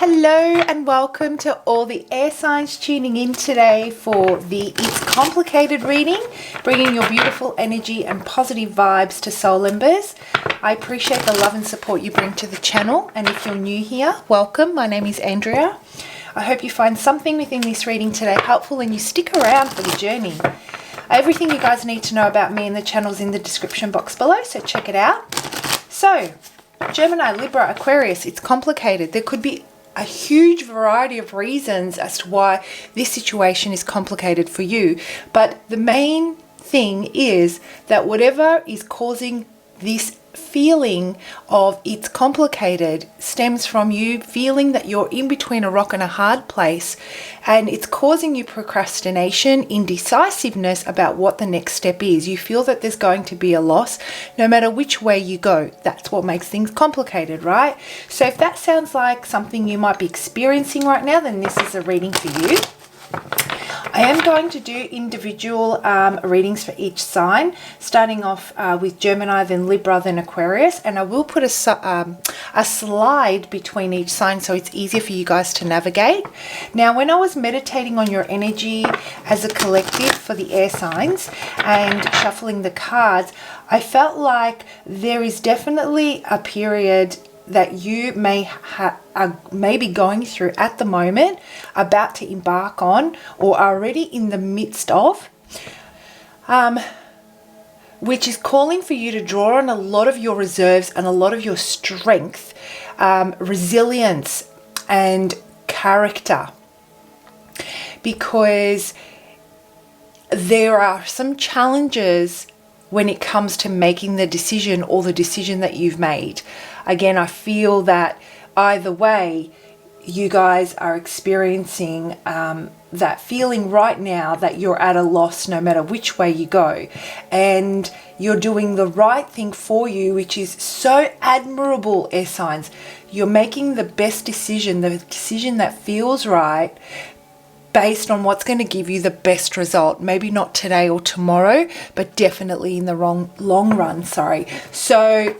Hello and welcome to all the air signs tuning in today for the It's Complicated reading, bringing your beautiful energy and positive vibes to soul embers. I appreciate the love and support you bring to the channel, and if you're new here, welcome. My name is Andrea. I hope you find something within this reading today helpful and you stick around for the journey. Everything you guys need to know about me and the channel is in the description box below, so check it out. So, Gemini, Libra, Aquarius, it's complicated. There could be a huge variety of reasons as to why this situation is complicated for you. But the main thing is that whatever is causing this feeling of it's complicated stems from you feeling that you're in between a rock and a hard place, and it's causing you procrastination, indecisiveness about what the next step is. You feel that there's going to be a loss no matter which way you go. That's what makes things complicated, right? So if that sounds like something you might be experiencing right now, then this is a reading for you. I am going to do individual readings for each sign, starting off with Gemini, then Libra, then Aquarius, and I will put a slide between each sign so it's easier for you guys to navigate. Now, when I was meditating on your energy as a collective for the air signs and shuffling the cards, I felt like there is definitely a period that you may be going through at the moment, about to embark on, or already in the midst of, which is calling for you to draw on a lot of your reserves and a lot of your strength, resilience and character, because there are some challenges when it comes to making the decision or the decision that you've made. Again, I feel that either way, you guys are experiencing that feeling right now that you're at a loss no matter which way you go. And you're doing the right thing for you, which is so admirable, air signs. You're making the best decision, the decision that feels right, based on what's going to give you the best result. Maybe not today or tomorrow, but definitely in the long run. So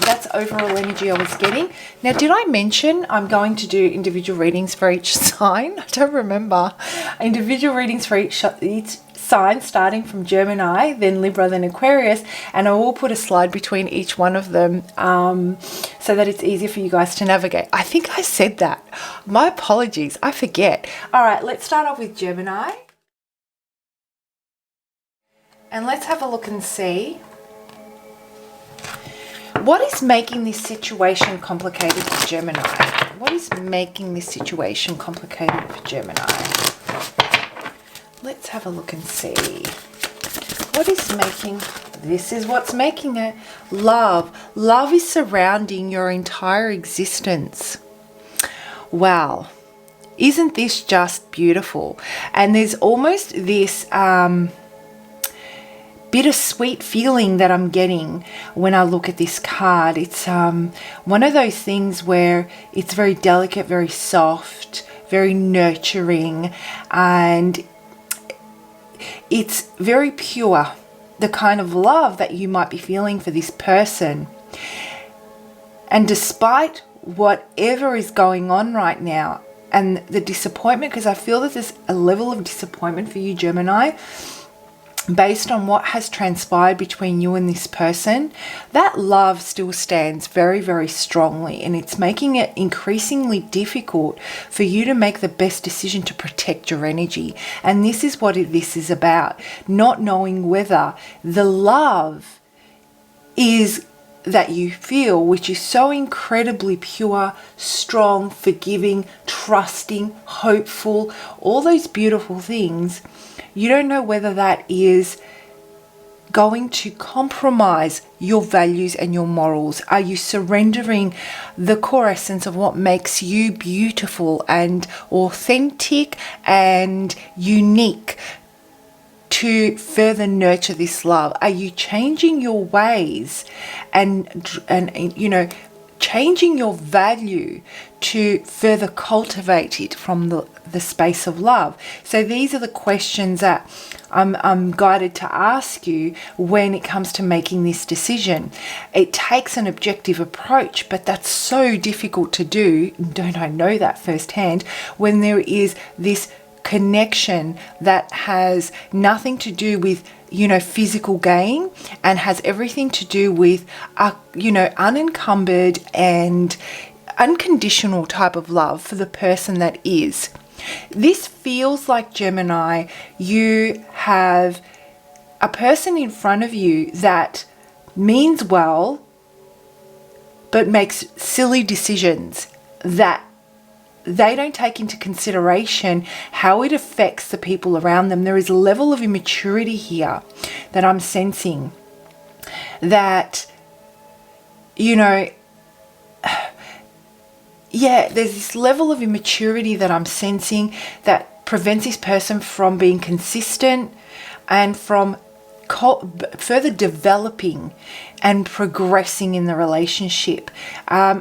that's overall energy I was getting. Now, did I mention I'm going to do individual readings for each sign? I don't remember. Individual readings for each sign, starting from Gemini, then Libra, then Aquarius, and I will put a slide between each one of them so that it's easier for you guys to navigate. I think I said that. My apologies, I forget. All right, let's start off with Gemini. And let's have a look and see what is making this situation complicated for Gemini. What is making this situation complicated for Gemini? Let's have a look and see. What is making, this is what's making it. Love. Love is surrounding your entire existence. Wow. Isn't this just beautiful? And there's almost this bittersweet feeling that I'm getting when I look at this card. It's one of those things where it's very delicate, very soft, very nurturing, and it's very pure, the kind of love that you might be feeling for this person. And despite whatever is going on right now and the disappointment, because I feel that there's a level of disappointment for you, Gemini, based on what has transpired between you and this person, that love still stands very, very strongly, and it's making it increasingly difficult for you to make the best decision to protect your energy. And this is what this is about, not knowing whether the love is that you feel, which is so incredibly pure, strong, forgiving, trusting, hopeful, all those beautiful things, you don't know whether that is going to compromise your values and your morals. Are you surrendering the core essence of what makes you beautiful and authentic and unique to further nurture this love? Are you changing your ways and changing your value to further cultivate it from the space of love. So these are the questions that I'm guided to ask you when it comes to making this decision. It takes an objective approach, but that's so difficult to do. Don't I know that firsthand? When there is this connection that has nothing to do with physical gain, and has everything to do with unencumbered and unconditional type of love for the person that is. This feels like, Gemini, you have a person in front of you that means well but makes silly decisions that they don't take into consideration how it affects the people around them. There is a level of immaturity here that I'm sensing, that, there's this level of immaturity that I'm sensing that prevents this person from being consistent and from further developing and progressing in the relationship.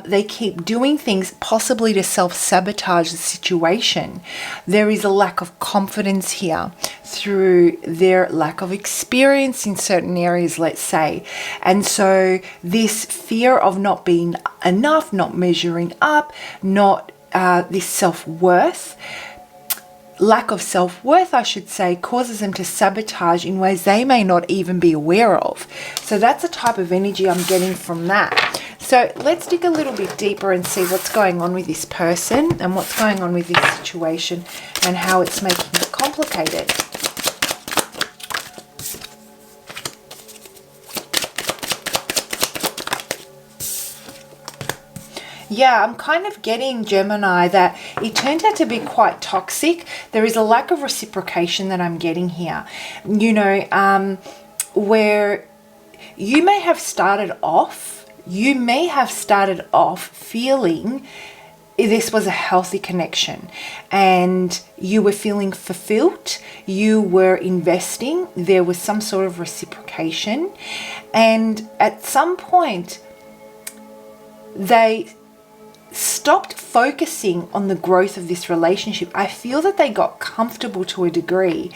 They keep doing things possibly to self-sabotage the situation. There is a lack of confidence here through their lack of experience in certain areas, let's say. And so this fear of not being enough, not measuring up, not this self-worth, lack of self-worth, I should say, causes them to sabotage in ways they may not even be aware of. So that's the type of energy I'm getting from that. So let's dig a little bit deeper and see what's going on with this person and what's going on with this situation and how it's making it complicated. Yeah, I'm kind of getting, Gemini, that it turned out to be quite toxic. There is a lack of reciprocation that I'm getting here. Where you may have started off feeling this was a healthy connection and you were feeling fulfilled, you were investing, there was some sort of reciprocation, and at some point they stopped focusing on the growth of this relationship. I feel that they got comfortable to a degree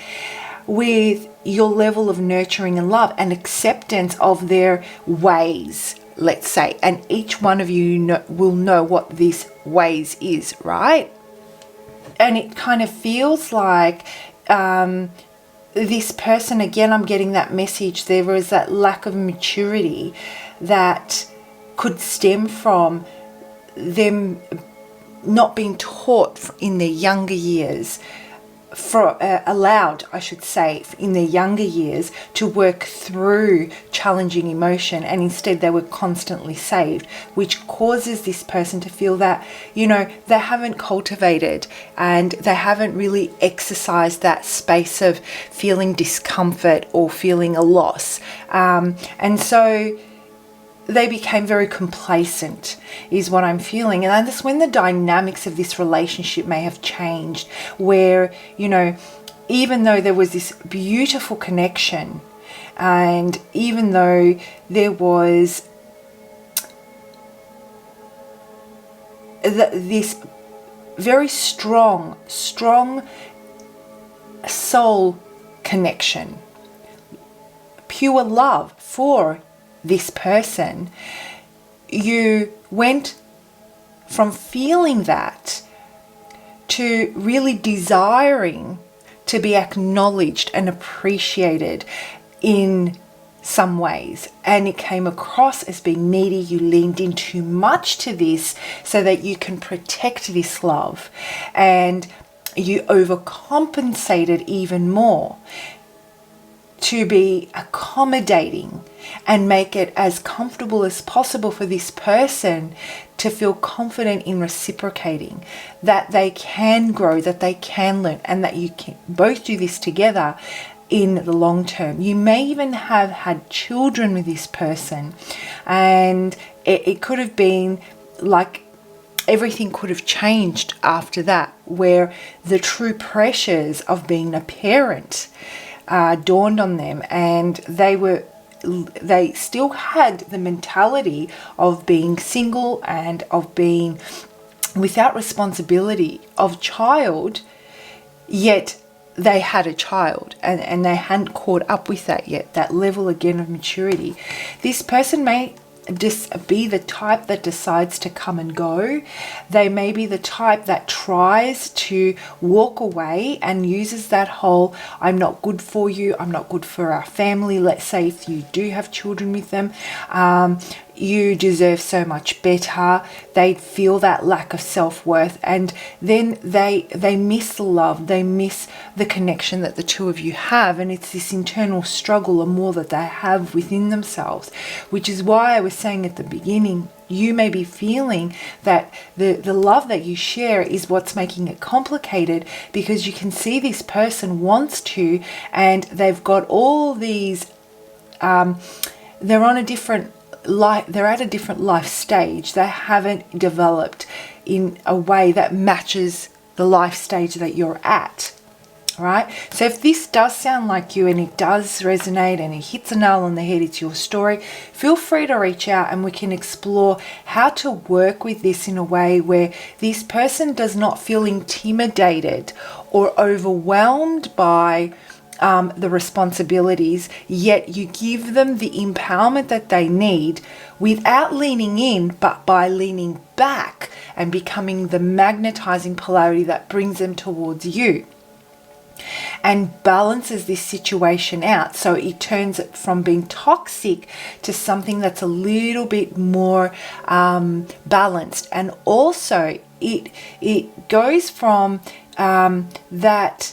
with your level of nurturing and love and acceptance of their ways, let's say. And each one of you will know what this ways is, right? And it kind of feels like this person, again, I'm getting that message. There was that lack of maturity that could stem from them not being taught in their younger years, allowed, I should say, in their younger years to work through challenging emotion, and instead they were constantly saved, which causes this person to feel that, they haven't cultivated and they haven't really exercised that space of feeling discomfort or feeling a loss. And so they became very complacent, is what I'm feeling. And that's when the dynamics of this relationship may have changed, where, even though there was this beautiful connection, and even though there was this very strong soul connection, pure love for this person, you went from feeling that to really desiring to be acknowledged and appreciated in some ways. And it came across as being needy. You leaned in too much to this so that you can protect this love, and you overcompensated even more to be accommodating and make it as comfortable as possible for this person to feel confident in reciprocating, that they can grow, that they can learn, and that you can both do this together in the long term. You may even have had children with this person, and it could have been like everything could have changed after that, where the true pressures of being a parent dawned on them, and they were they still had the mentality of being single and of being without responsibility of child, yet they had a child and they hadn't caught up with that yet, that level again of maturity. This person may just be the type that decides to come and go. They may be the type that tries to walk away and uses that whole, I'm not good for you, I'm not good for our family. Let's say if you do have children with them, you deserve so much better. They feel that lack of self-worth, and then they miss the love, they miss the connection that the two of you have, and it's this internal struggle and more that they have within themselves, which is why I was saying at the beginning, you may be feeling that the love that you share is what's making it complicated, because you can see this person wants to, and they've got all these, they're on a different life, they're at a different life stage. They haven't developed in a way that matches the life stage that you're at. All right. So if this does sound like you and it does resonate and it hits a nail on the head, it's your story, feel free to reach out and we can explore how to work with this in a way where this person does not feel intimidated or overwhelmed by the responsibilities, yet you give them the empowerment that they need without leaning in, but by leaning back and becoming the magnetizing polarity that brings them towards you and balances this situation out. So it turns it from being toxic to something that's a little bit more balanced. And also it goes from that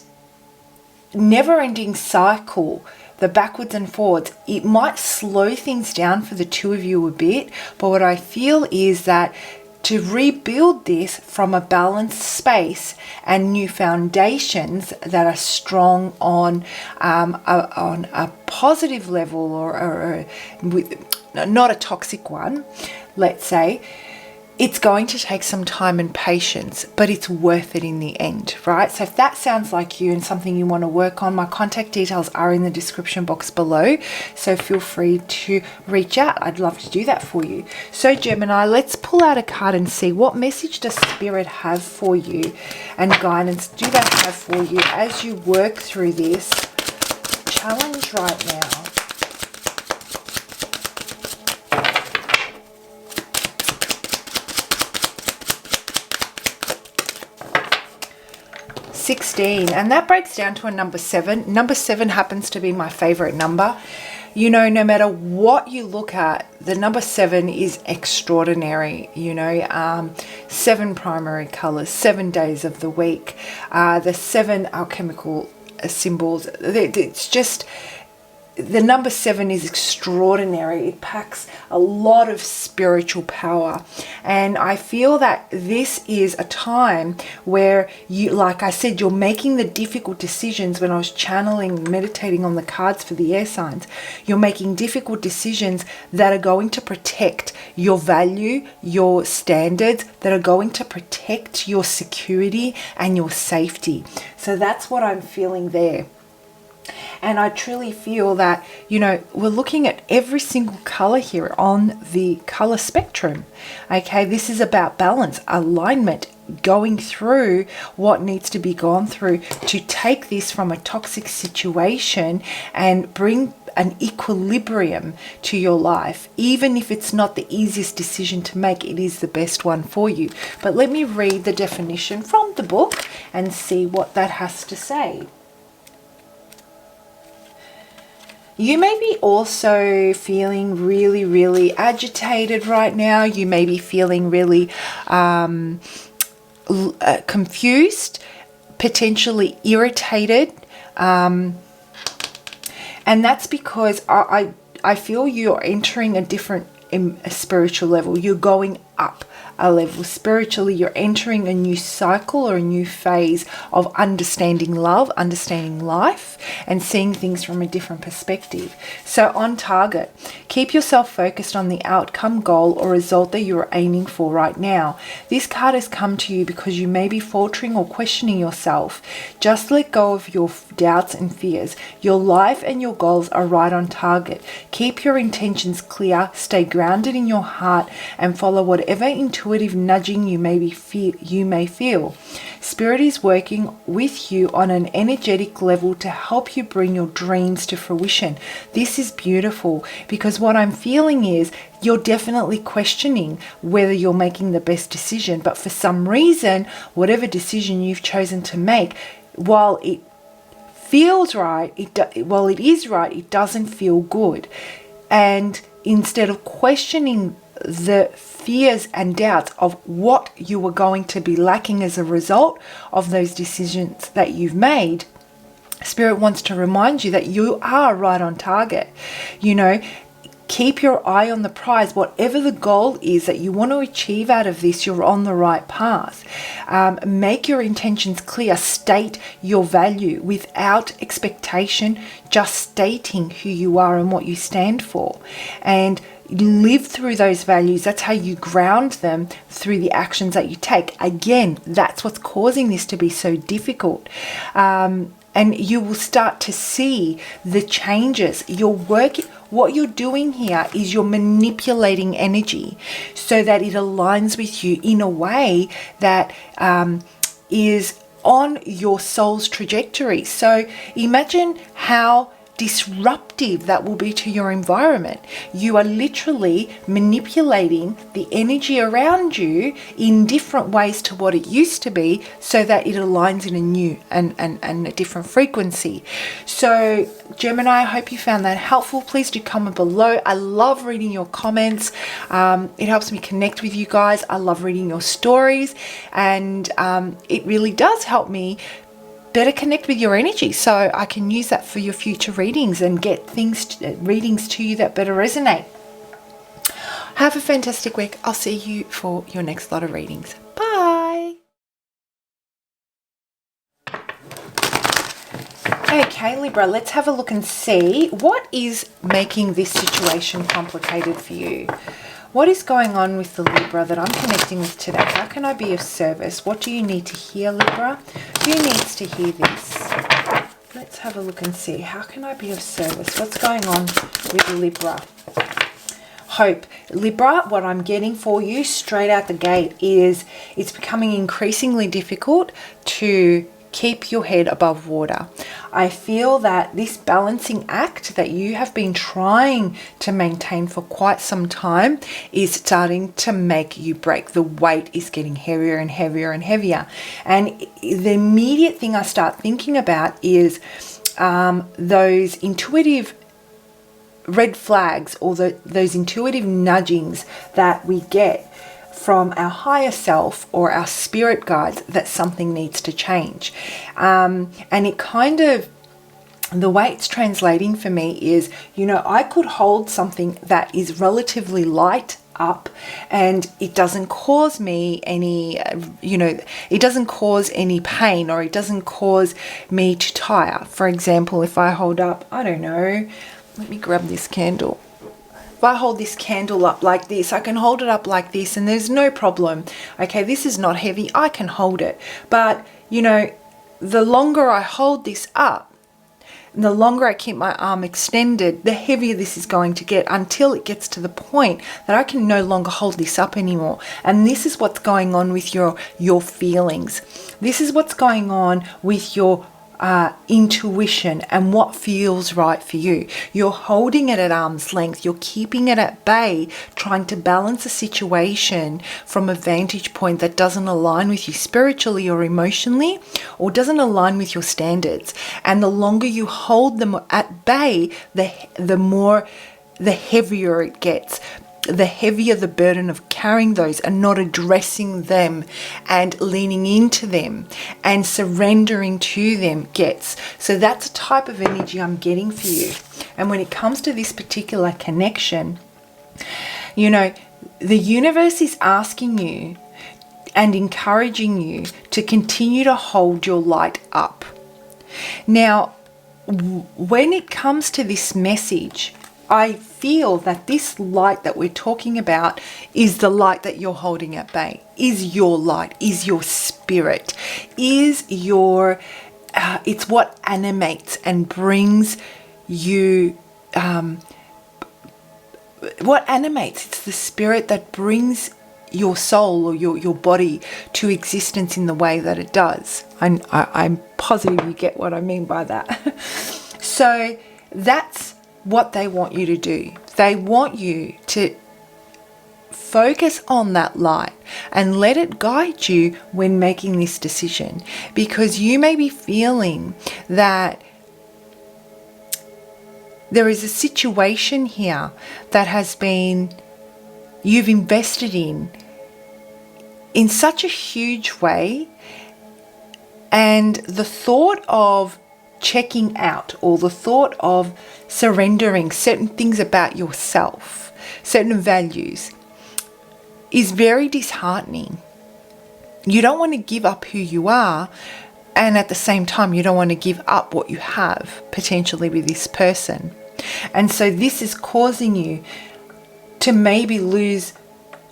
never-ending cycle, the backwards and forwards. It might slow things down for the two of you a bit, but what I feel is that to rebuild this from a balanced space and new foundations that are strong on a positive level, or with not a toxic one, let's say, it's going to take some time and patience, but it's worth it in the end, right? So if that sounds like you and something you want to work on, my contact details are in the description box below. So feel free to reach out. I'd love to do that for you. So Gemini, let's pull out a card and see what message does Spirit have for you and guidance do they have for you as you work through this challenge right now. 16, and that breaks down to a number 7. Number 7 happens to be my favorite number. You know, no matter what you look at, the number 7 is extraordinary. You know, 7 primary colors, 7 days of the week, the 7 alchemical symbols. It's just, the number 7 is extraordinary. It packs a lot of spiritual power. And I feel that this is a time where you, like I said, you're making the difficult decisions. When I was channeling, meditating on the cards for the air signs, you're making difficult decisions that are going to protect your value, your standards, that are going to protect your security and your safety. So that's what I'm feeling there. And I truly feel that, you know, we're looking at every single color here on the color spectrum. Okay, this is about balance, alignment, going through what needs to be gone through to take this from a toxic situation and bring an equilibrium to your life. Even if it's not the easiest decision to make, it is the best one for you. But let me read the definition from the book and see what that has to say. You may be also feeling really, really agitated right now. You may be feeling really confused, potentially irritated. And that's because I feel you're entering a different spiritual level. You're going up a level spiritually. You're entering a new cycle or a new phase of understanding love, understanding life, and seeing things from a different perspective. So on target, Keep yourself focused on the outcome, goal, or result that you are aiming for right now. This card has come to you because you may be faltering or questioning yourself. Just let go of your doubts and fears. Your life and your goals are right on target. Keep your intentions clear, stay grounded in your heart, and follow whatever intuitive nudging you may feel. Spirit is working with you on an energetic level to help you bring your dreams to fruition. This is beautiful because what I'm feeling is you're definitely questioning whether you're making the best decision, but for some reason, whatever decision you've chosen to make, while it feels right, it is right, it doesn't feel good. And instead of questioning the fears and doubts of what you are going to be lacking as a result of those decisions that you've made, Spirit wants to remind you that you are right on target. Keep your eye on the prize. Whatever the goal is that you want to achieve out of this, you're on the right path. Make your intentions clear. State your value without expectation, just stating who you are and what you stand for. And live through those values. That's how you ground them through the actions that you take. Again, that's what's causing this to be so difficult. And you will start to see the changes. What you're doing here is you're manipulating energy so that it aligns with you in a way that is on your soul's trajectory. So imagine how disruptive that will be to your environment. You are literally manipulating the energy around you in different ways to what it used to be so that it aligns in a new and a different frequency. So Gemini, I hope you found that helpful. Please do comment below. I love reading your comments. It helps me connect with you guys. I love reading your stories, and it really does help me better connect with your energy, so I can use that for your future readings and get readings to you that better resonate. Have a fantastic week. I'll see you for your next lot of readings. Bye. Okay, Libra, let's have a look and see what is making this situation complicated for you. What is going on with the Libra that I'm connecting with today? How can I be of service? What do you need to hear, Libra? Who needs to hear this? Let's have a look and see. How can I be of service? What's going on with Libra? Hope. Libra, what I'm getting for you straight out the gate is it's becoming increasingly difficult to keep your head above water. I feel that this balancing act that you have been trying to maintain for quite some time is starting to make you break. The weight is getting heavier and heavier and heavier. And the immediate thing I start thinking about is those intuitive red flags or those intuitive nudgings that we get from our higher self or our spirit guides that something needs to change. And it kind of, the way it's translating for me is, I could hold something that is relatively light up and it doesn't cause me any, it doesn't cause any pain, or it doesn't cause me to tire. For example, if I hold up, I don't know, let me grab this candle. If I hold this candle up like this, I can hold it up like this and there's no problem. Okay, this is not heavy, I can hold it. But, the longer I hold this up, and the longer I keep my arm extended, the heavier this is going to get until it gets to the point that I can no longer hold this up anymore. And this is what's going on with your feelings. This is what's going on with your intuition and what feels right for you. You're holding it at arm's length. You're keeping it at bay, trying to balance a situation from a vantage point that doesn't align with you spiritually or emotionally, or doesn't align with your standards. And the longer you hold them at bay, the heavier it gets. The heavier the burden of carrying those and not addressing them and leaning into them and surrendering to them gets. So that's a type of energy I'm getting for you. And when it comes to this particular connection, the universe is asking you and encouraging you to continue to hold your light up. Now, when it comes to this message, I feel that this light that we're talking about is the light that you're holding at bay, is your light, is your spirit, is your, it's what animates and brings you, what animates, it's the spirit that brings your soul or your body to existence in the way that it does. I'm positive you get what I mean by that. So that's what they want you to do. They want you to focus on that light and let it guide you when making this decision, because you may be feeling that there is a situation here that has been, you've invested in such a huge way, and the thought of checking out or the thought of surrendering certain things about yourself, certain values, is very disheartening. You don't want to give up who you are, and at the same time you don't want to give up what you have potentially with this person. And so this is causing you to maybe lose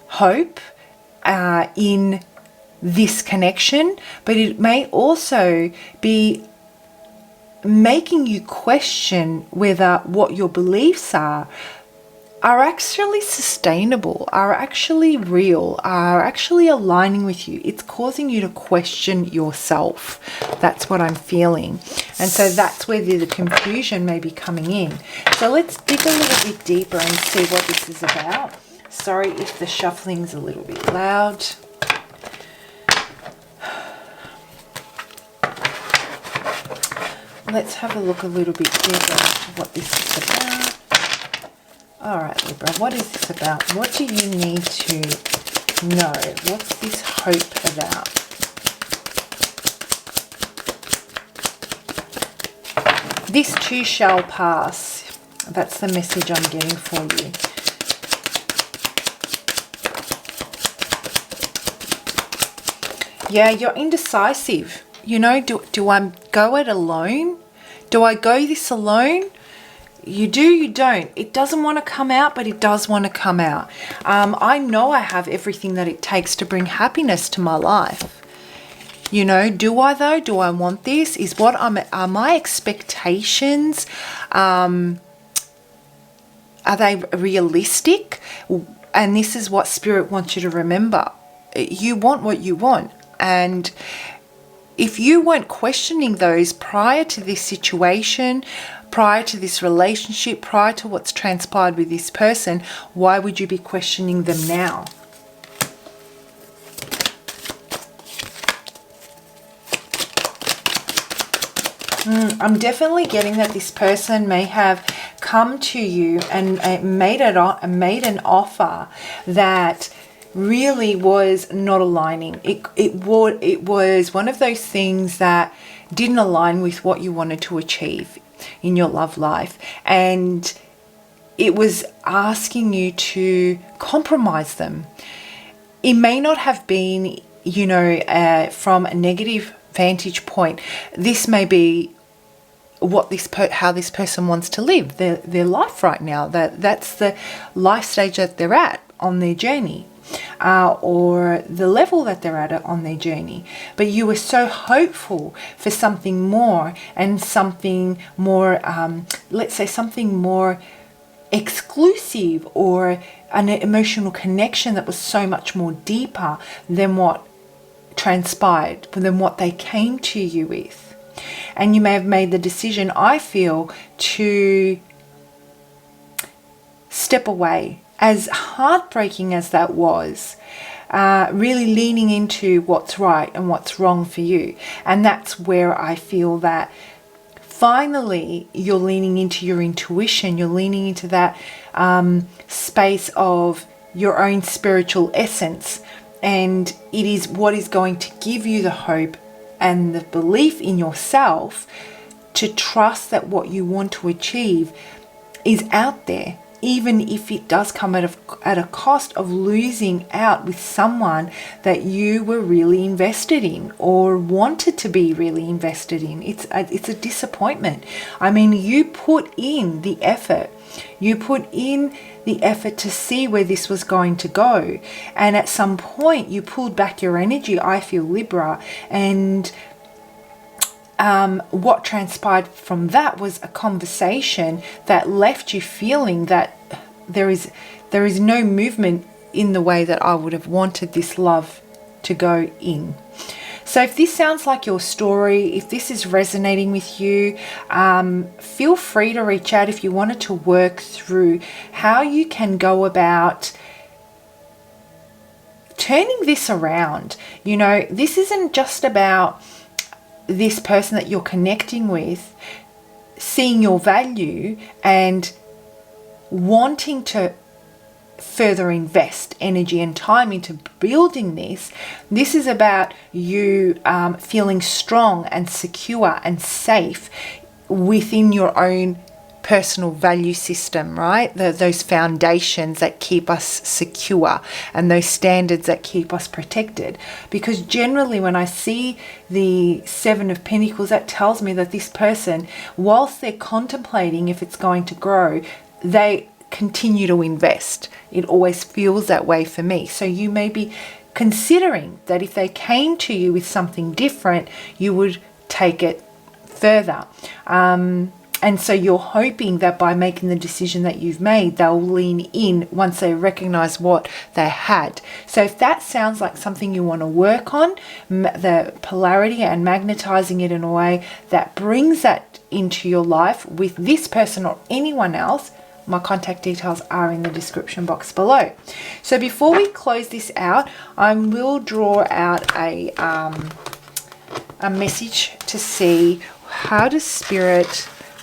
hope in this connection, but it may also be making you question whether what your beliefs are actually sustainable, are actually real, are actually aligning with you. It's causing you to question yourself. That's what I'm feeling. And so that's where the confusion may be coming in. So let's dig a little bit deeper and see what this is about. Sorry if the shuffling's a little bit loud. Let's have a look a little bit deeper into what this is about. All right, Libra, what is this about? What do you need to know? What's this hope about? This too shall pass. That's the message I'm getting for you. Yeah, you're indecisive. You know, do I go it alone? Do I go this alone? You do, you don't. It doesn't want to come out, but it does want to come out. I know I have everything that it takes to bring happiness to my life. You know, do I though? Do I want this? Are my expectations, are they realistic? And this is what Spirit wants you to remember. You want what you want. And if you weren't questioning those prior to this situation, prior to this relationship, prior to what's transpired with this person, why would you be questioning them now? I'm definitely getting that this person may have come to you and made an offer that really was not aligning. It was one of those things that didn't align with what you wanted to achieve in your love life, and it was asking you to compromise them. It may not have been, you know, from a negative vantage point. This may be what how this person wants to live their life right now. That's the life stage that they're at on their journey. Or the level that they're at on their journey. But you were so hopeful for something more, and something more, let's say something more exclusive, or an emotional connection that was so much more deeper than what transpired, than what they came to you with. And you may have made the decision, I feel, to step away. As heartbreaking as that was, really leaning into what's right and what's wrong for you. And that's where I feel that finally you're leaning into your intuition, you're leaning into that space of your own spiritual essence. And it is what is going to give you the hope and the belief in yourself to trust that what you want to achieve is out there, even if it does come at a cost of losing out with someone that you were really invested in or wanted to be really invested in. It's a disappointment. I mean, you put in the effort You put in the effort to see where this was going to go. And at some point you pulled back your energy, I feel, Libra. And what transpired from that was a conversation that left you feeling that there is no movement in the way that I would have wanted this love to go in. So if this sounds like your story, if this is resonating with you, feel free to reach out if you wanted to work through how you can go about turning this around. You know, this isn't just about this person that you're connecting with seeing your value and wanting to further invest energy and time into building this. This is about you feeling strong and secure and safe within your own personal value system, right? Those foundations that keep us secure and those standards that keep us protected. Because generally when I see the Seven of Pentacles, that tells me that this person, whilst they're contemplating if it's going to grow, they continue to invest. It always feels that way for me. So you may be considering that if they came to you with something different, you would take it further. And so you're hoping that by making the decision that you've made, they'll lean in once they recognize what they had. So if that sounds like something you want to work on, the polarity and magnetizing it in a way that brings that into your life with this person or anyone else, my contact details are in the description box below. So before we close this out, I will draw out a message to see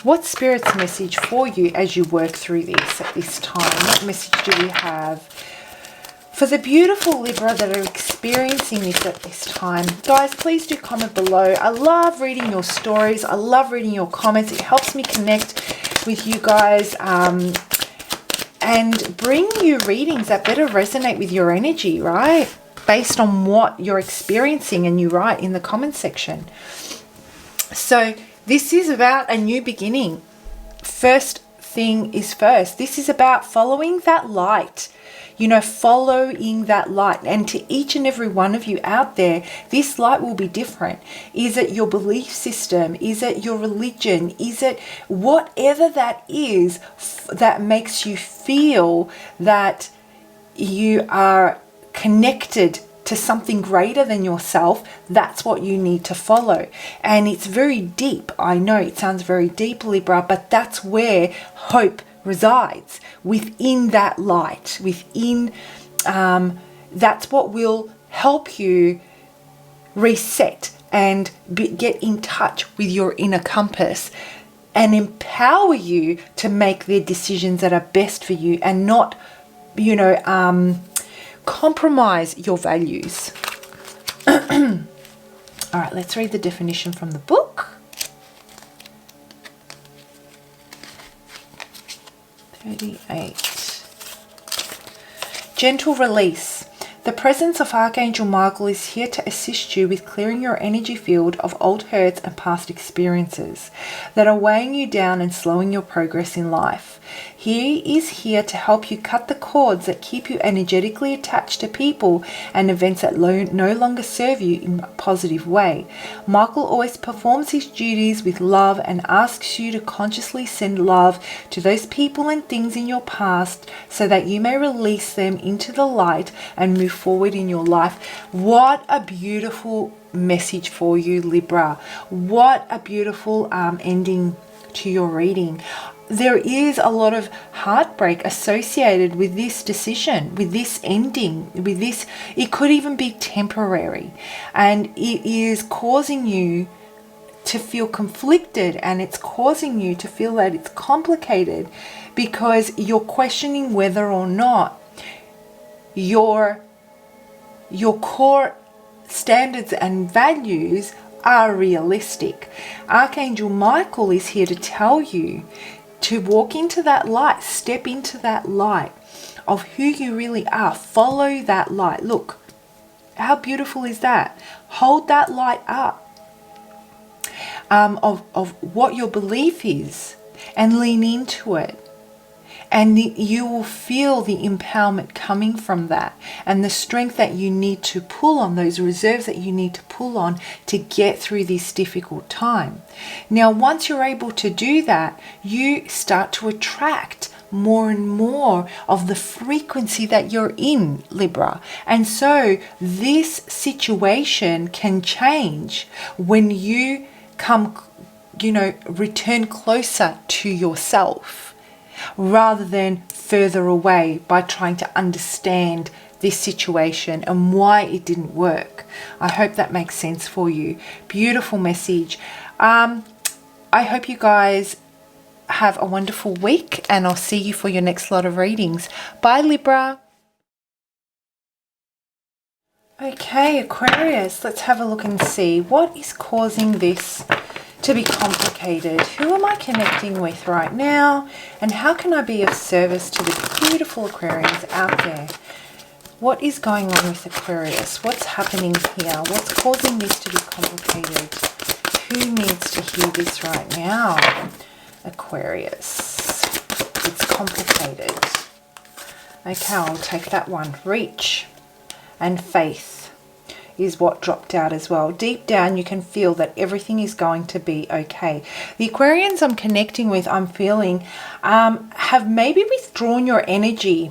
what's Spirit's message for you as you work through this at this time. What message do we have for the beautiful Libra that are experiencing this at this time? Guys, please do comment below. I love reading your stories. I love reading your comments. It helps me connect with you guys and bring you readings that better resonate with your energy, right? Based on what you're experiencing, and you write in the comment section. So this is about a new beginning. First thing is first. This is about following that light. You know, following that light. And to each and every one of you out there, this light will be different. Is it your belief system? Is it your religion? Is it whatever that is that makes you feel that you are connected to something greater than yourself? That's what you need to follow. And it's very deep. I know it sounds very deep, Libra, but that's where hope resides, within that light, within that's what will help you reset and get in touch with your inner compass and empower you to make the decisions that are best for you and not, you know, compromise your values. All right, let's read the definition from the book. 38. Gentle release. The presence of Archangel Michael is here to assist you with clearing your energy field of old hurts and past experiences that are weighing you down and slowing your progress in life. He is here to help you cut the cords that keep you energetically attached to people and events that no longer serve you in a positive way. Michael always performs his duties with love and asks you to consciously send love to those people and things in your past so that you may release them into the light and move forward in your life. What a beautiful message for you, Libra. What a beautiful ending to your reading. There is a lot of heartbreak associated with this decision, with this ending, with this. It could even be temporary, and it is causing you to feel conflicted, and it's causing you to feel that it's complicated because you're questioning whether or not your core standards and values are realistic. Archangel Michael is here to tell you to walk into that light, step into that light of who you really are. Follow that light. Look, how beautiful is that? Hold that light up of what your belief is and lean into it. And you will feel the empowerment coming from that, and the strength that you need to pull on, those reserves that you need to pull on to get through this difficult time. Now, once you're able to do that, you start to attract more and more of the frequency that you're in, Libra. And so this situation can change when you return closer to yourself, rather than further away by trying to understand this situation and why it didn't work. I hope that makes sense for you. Beautiful message. I hope you guys have a wonderful week, and I'll see you for your next lot of readings. Bye, Libra. Okay, Aquarius, let's have a look and see what is causing this to be complicated. Who am I connecting with right now, and how can I be of service to the beautiful Aquarians out there? What is going on with Aquarius? What's happening here? What's causing this to be complicated? Who needs to hear this right now? Aquarius. It's complicated. Okay, I'll take that one. Reach and faith is what dropped out as well. Deep down, you can feel that everything is going to be okay. The Aquarians I'm connecting with, I'm feeling, have maybe withdrawn your energy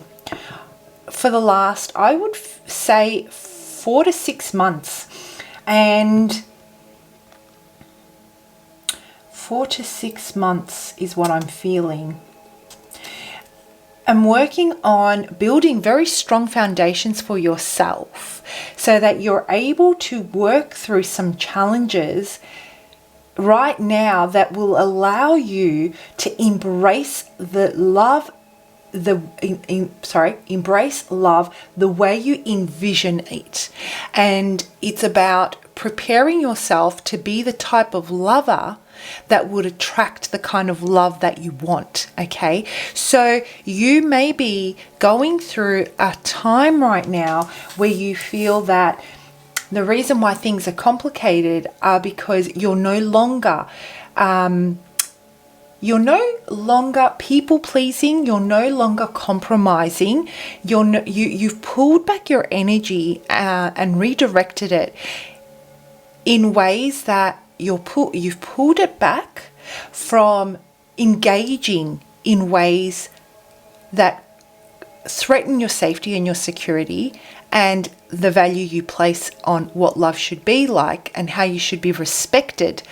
for the last, I would say, 4 to 6 months. And 4 to 6 months is what I'm feeling. I'm working on building very strong foundations for yourself so that you're able to work through some challenges right now that will allow you to embrace the love, embrace love the way you envision it. And it's about preparing yourself to be the type of lover that would attract the kind of love that you want. Okay, so you may be going through a time right now where you feel that the reason why things are complicated are because you're no longer people pleasing, you're no longer compromising, you've pulled back your energy and redirected it in ways that you've pulled it back from engaging in ways that threaten your safety and your security and the value you place on what love should be like and how you should be respected.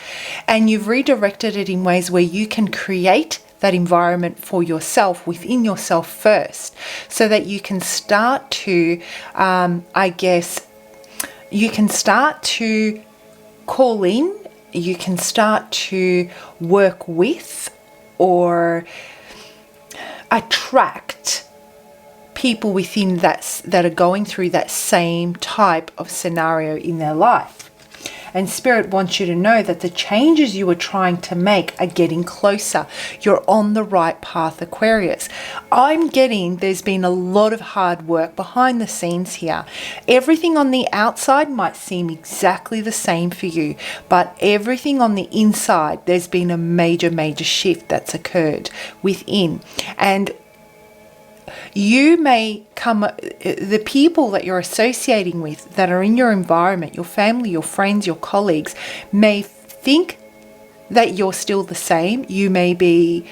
And you've redirected it in ways where you can create that environment for yourself, within yourself first, so that you can start to, you can start to call in, you can start to work with or attract people within that are going through that same type of scenario in their life. And Spirit wants you to know that the changes you are trying to make are getting closer. You're on the right path, Aquarius. I'm getting there's been a lot of hard work behind the scenes here. Everything on the outside might seem exactly the same for you, but everything on the inside, there's been a major, major shift that's occurred within. And you may come, the people that you're associating with that are in your environment, your family, your friends, your colleagues, may think that you're still the same. You may be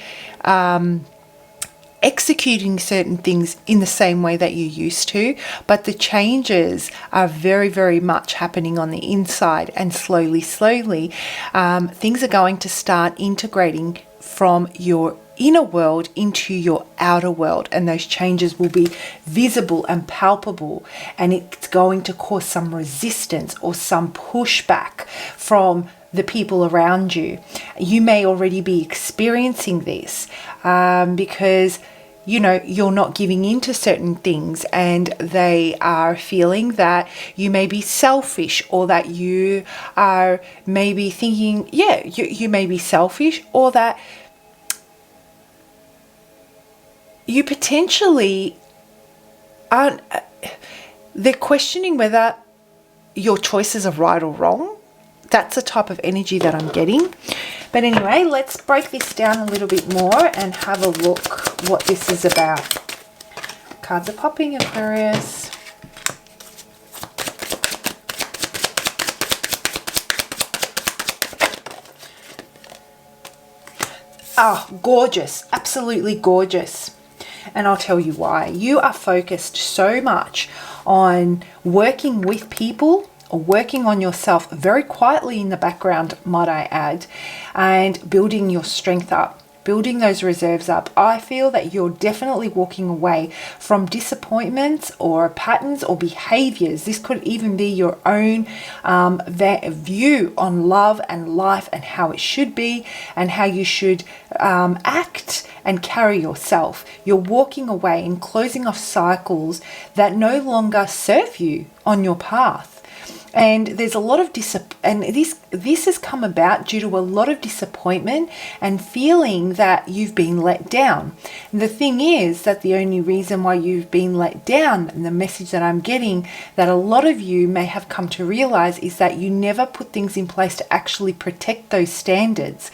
executing certain things in the same way that you used to, but the changes are very, very much happening on the inside, and slowly, things are going to start integrating from your inner world into your outer world, and those changes will be visible and palpable, and it's going to cause some resistance or some pushback from the people around you. You may already be experiencing this because you're not giving in to certain things, and they are feeling that you may be selfish, or that you are maybe thinking, you may be selfish, or that you potentially aren't, they're questioning whether your choices are right or wrong. That's the type of energy that I'm getting. But anyway, let's break this down a little bit more and have a look what this is about. Cards are popping, Aquarius. Ah, gorgeous, absolutely gorgeous. And I'll tell you why. You are focused so much on working with people or working on yourself very quietly in the background, might I add, and building your strength up, building those reserves up. I feel that you're definitely walking away from disappointments or patterns or behaviors. This could even be your own view on love and life and how it should be and how you should act and carry yourself. You're walking away and closing off cycles that no longer serve you on your path. And there's a lot of this has come about due to a lot of disappointment and feeling that you've been let down. And the thing is that the only reason why you've been let down, and the message that I'm getting that a lot of you may have come to realize, is that you never put things in place to actually protect those standards.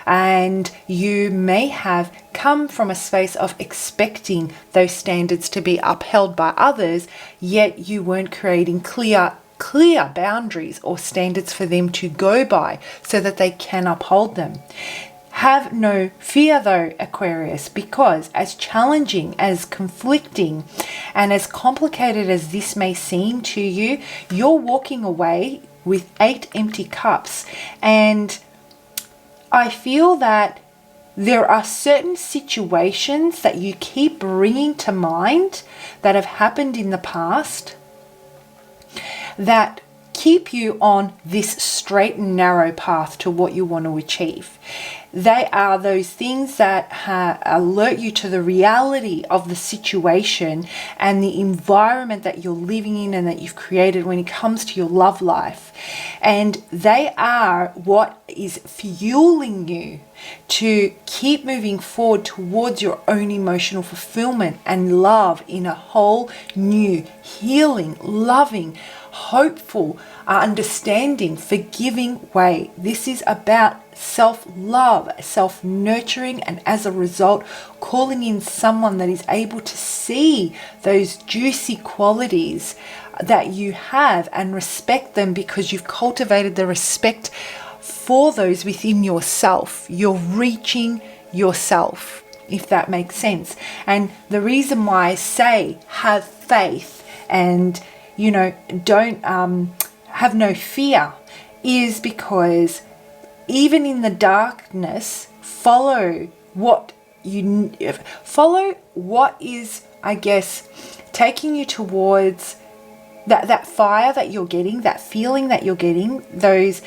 And you may have come from a space of expecting those standards to be upheld by others, yet you weren't creating clear boundaries or standards for them to go by so that they can uphold them. Have no fear though, Aquarius, because as challenging, as conflicting, and as complicated as this may seem to you, you're walking away with 8 empty cups. And I feel that there are certain situations that you keep bringing to mind that have happened in the past that keep you on this straight and narrow path to what you want to achieve. They are those things that alert you to the reality of the situation and the environment that you're living in and that you've created when it comes to your love life. And they are what is fueling you to keep moving forward towards your own emotional fulfillment and love in a whole new, healing, loving, hopeful, understanding, forgiving way. This is about self-love, self-nurturing, and as a result, calling in someone that is able to see those juicy qualities that you have and respect them because you've cultivated the respect for those within yourself. You're reaching yourself, if that makes sense. And the reason why I say have faith and don't have no fear is because even in the darkness, follow what is, I guess, taking you towards that fire that you're getting, that feeling that you're getting, those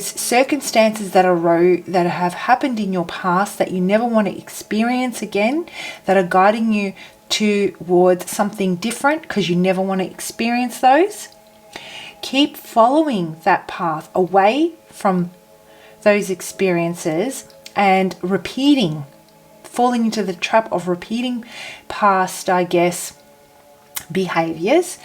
circumstances that have happened in your past that you never want to experience again, that are guiding you towards something different because you never want to experience those. Keep following that path away from those experiences and falling into the trap of repeating past, I guess, behaviors.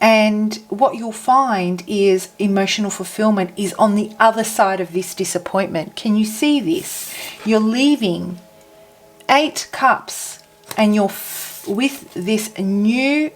And what you'll find is emotional fulfillment is on the other side of this disappointment. Can you see this? You're leaving 8 cups and you're with this new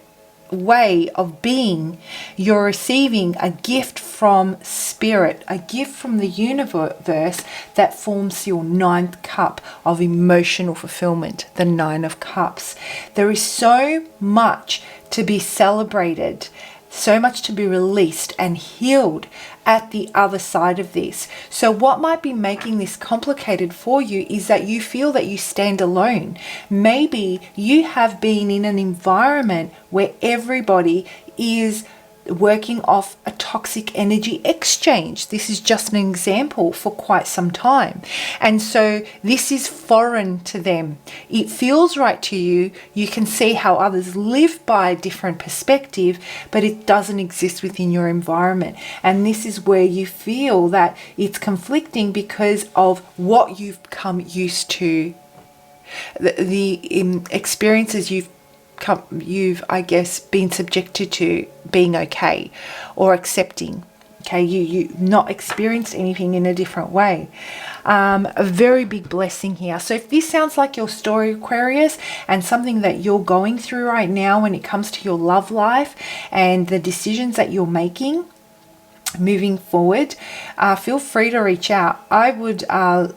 way of being. You're receiving a gift from spirit, a gift from the universe that forms your 9th cup of emotional fulfillment, the 9 of Cups. There is so much to be celebrated, so much to be released and healed at the other side of this. So what might be making this complicated for you is that you feel that you stand alone. Maybe you have been in an environment where everybody is working off a toxic energy exchange. This is just an example for quite some time. And so this is foreign to them. It feels right to you. You can see how others live by a different perspective, but it doesn't exist within your environment. And this is where you feel that it's conflicting because of what you've become used to, the experiences you've I guess been subjected to being okay or accepting. Okay, you not experienced anything in a different way. A very big blessing here. So if this sounds like your story, Aquarius, and something that you're going through right now when it comes to your love life and the decisions that you're making moving forward, feel free to reach out. I would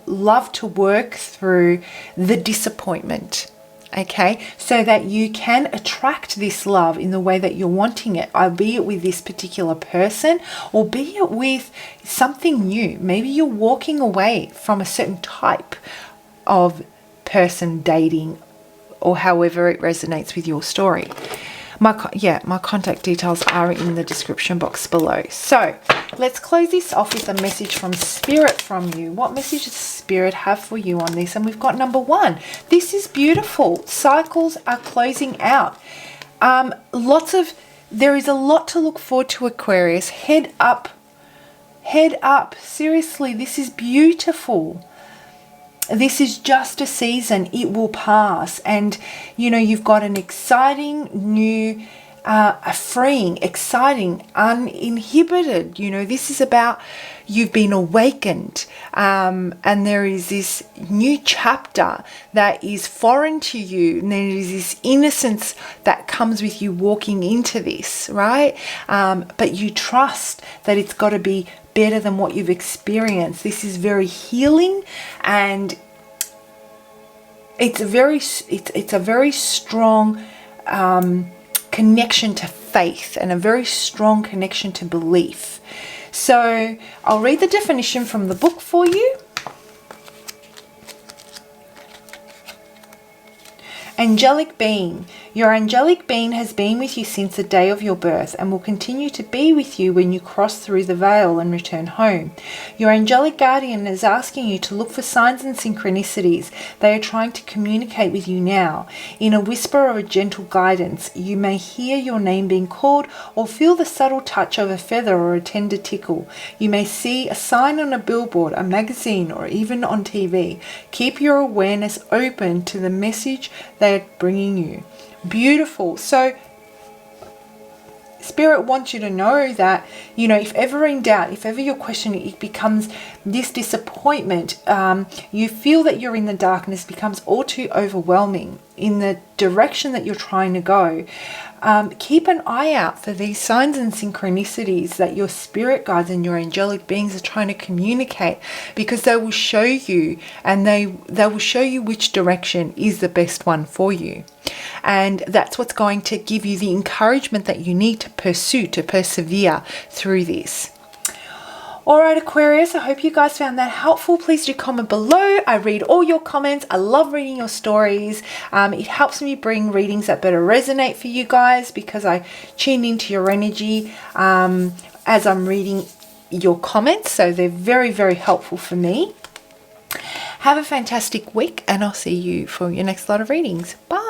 love to work through the disappointment. Okay, so that you can attract this love in the way that you're wanting it, be it with this particular person or be it with something new. Maybe you're walking away from a certain type of person dating, or however it resonates with your story. My contact details are in the description box below. So let's close this off with a message from Spirit from you. What message does Spirit have for you on this? And we've got number 1. This is beautiful. Cycles are closing out. There is a lot to look forward to, Aquarius. Head up. Head up. Seriously, this is beautiful. This is just a season. It will pass. And, you know, you've got an exciting new, freeing, exciting, uninhibited. You know, this is about you've been awakened. And there is this new chapter that is foreign to you. And there is this innocence that comes with you walking into this, right? But you trust that it's got to be better than what you've experienced. This is very healing, and it's a very strong connection to faith and a very strong connection to belief. So I'll read the definition from the book for you. Angelic being. Your angelic being has been with you since the day of your birth and will continue to be with you when you cross through the veil and return home. Your angelic guardian is asking you to look for signs and synchronicities. They are trying to communicate with you now. In a whisper or a gentle guidance, you may hear your name being called or feel the subtle touch of a feather or a tender tickle. You may see a sign on a billboard, a magazine, or even on TV. Keep your awareness open to the message they are bringing you. Beautiful. So Spirit wants you to know that, you know, if ever in doubt, if ever you're questioning, it becomes this disappointment, you feel that you're in the darkness, becomes all too overwhelming in the direction that you're trying to go. Keep an eye out for these signs and synchronicities that your spirit guides and your angelic beings are trying to communicate, because they will show you, and they will show you which direction is the best one for you. And that's what's going to give you the encouragement that you need to pursue, to persevere through this. All right, Aquarius, I hope you guys found that helpful. Please do comment below. I read all your comments. I love reading your stories. It helps me bring readings that better resonate for you guys, because I tune into your energy as I'm reading your comments. So they're very, very helpful for me. Have a fantastic week, and I'll see you for your next lot of readings. Bye.